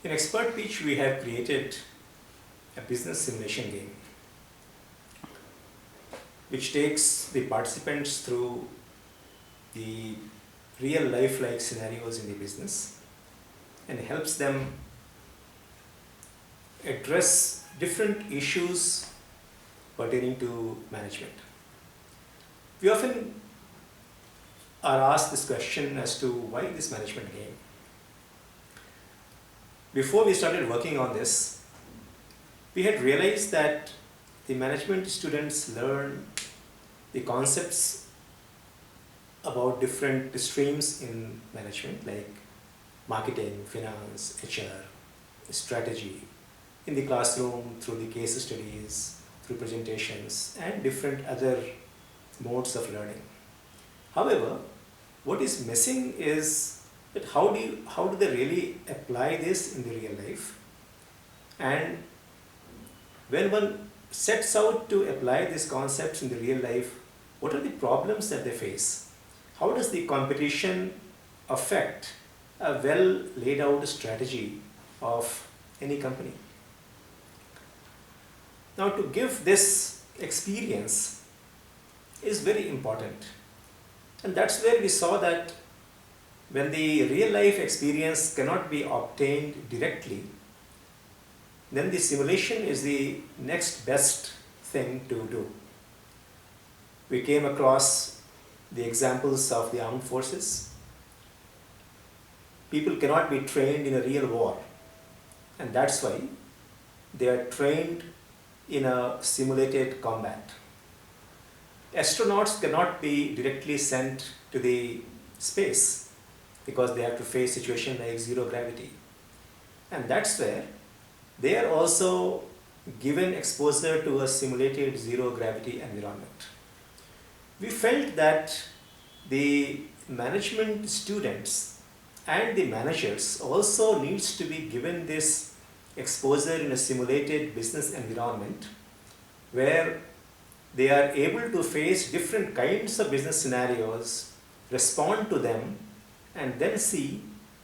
In Expert Pitch, we have created a business simulation game which takes the participants through the real life-like scenarios in the business and helps them address different issues pertaining to management. We often are asked this question as to why this management game. Before we started working on this, we had realized that the management students learn the concepts about different streams in management like marketing, finance, HR, strategy, in the classroom, through the case studies, through presentations, and different other modes of learning. However, what is missing is that how do they really apply this in the real life? And when one sets out to apply these concepts in the real life, what are the problems that they face? How does the competition affect a well laid out strategy of any company? Now, to give this experience is very important, and that's where we saw that when the real life experience cannot be obtained directly, then the simulation is the next best thing to do. We came across the examples of the armed forces. People cannot be trained in a real war, and that's why they are trained in a simulated combat. Astronauts cannot be directly sent to the space because they have to face situations like zero gravity. And that's where they are also given exposure to a simulated zero gravity environment. We felt that the management students and the managers also needs to be given this exposure in a simulated business environment where they are able to face different kinds of business scenarios, respond to them, and then see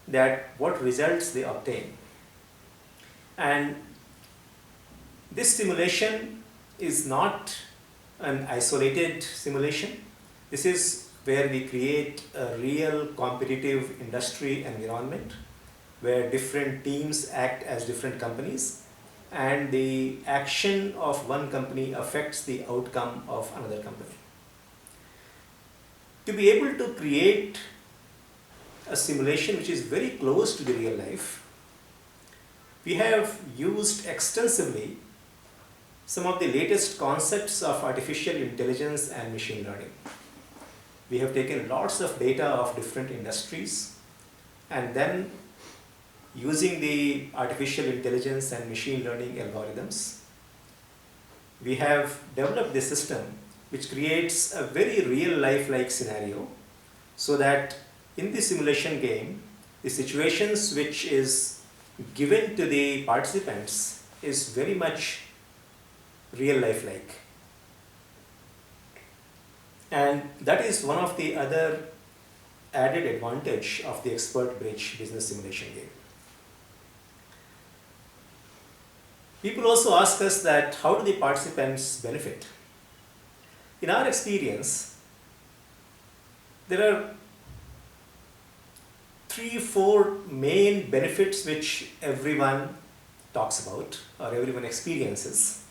that what results they obtain. And this simulation is not an isolated simulation. This is where we create a real competitive industry environment where different teams act as different companies and the action of one company affects the outcome of another company. To be able to create a simulation which is very close to the real life, we have used extensively some of the latest concepts of artificial intelligence and machine learning. We have taken lots of data of different industries and then using the artificial intelligence and machine learning algorithms, we have developed this system which creates a very real life-like scenario so that in the simulation game, the situations which is given to the participants is very much real life-like. And that is one of the other added advantage of the Expert Bridge business simulation game. People also ask us that how do the participants benefit? In our experience, there are 3-4 main benefits which everyone talks about or everyone experiences.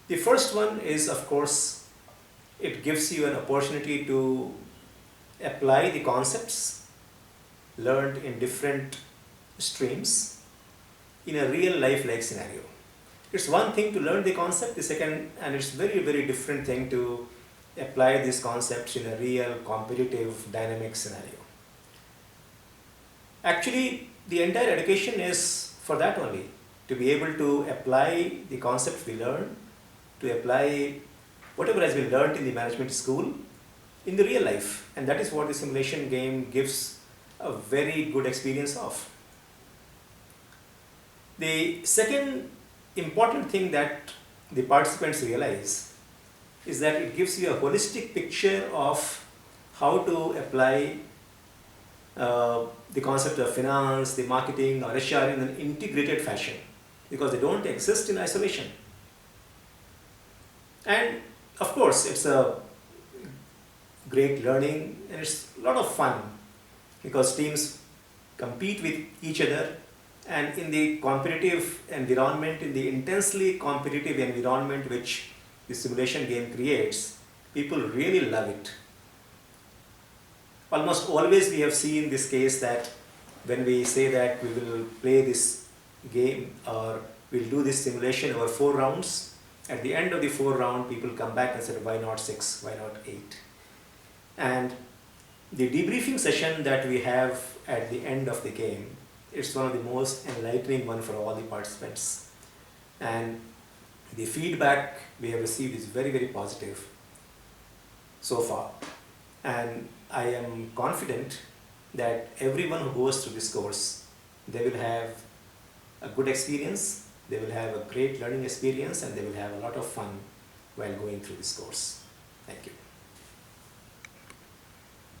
The first one is, of course, it gives you an opportunity to apply the concepts learned in different streams in a real life-like scenario. It's one thing to learn the concept, the second, and it's very, very different thing to apply these concepts in a real, competitive, dynamic scenario. Actually, the entire education is for that only, to be able to apply the concepts we learn, to apply whatever has been learned in the management school in the real life. And that is what the simulation game gives a very good experience of. The second important thing that the participants realize is that it gives you a holistic picture of how to apply the concept of finance, the marketing or HR in an integrated fashion, because they don't exist in isolation. And of course, it's a great learning and it's a lot of fun because teams compete with each other, and in the competitive environment, in the intensely competitive environment which the simulation game creates, people really love it. Almost always we have seen this case that when we say that we will play this game or we'll do this simulation over 4 rounds, at the end of the 4 round people come back and say, why not 6, why not 8? And the debriefing session that we have at the end of the game, it's one of the most enlightening one for all the participants. And the feedback we have received is very, very positive so far. And I am confident that everyone who goes through this course, they will have a good experience, they will have a great learning experience, and they will have a lot of fun while going through this course. Thank you.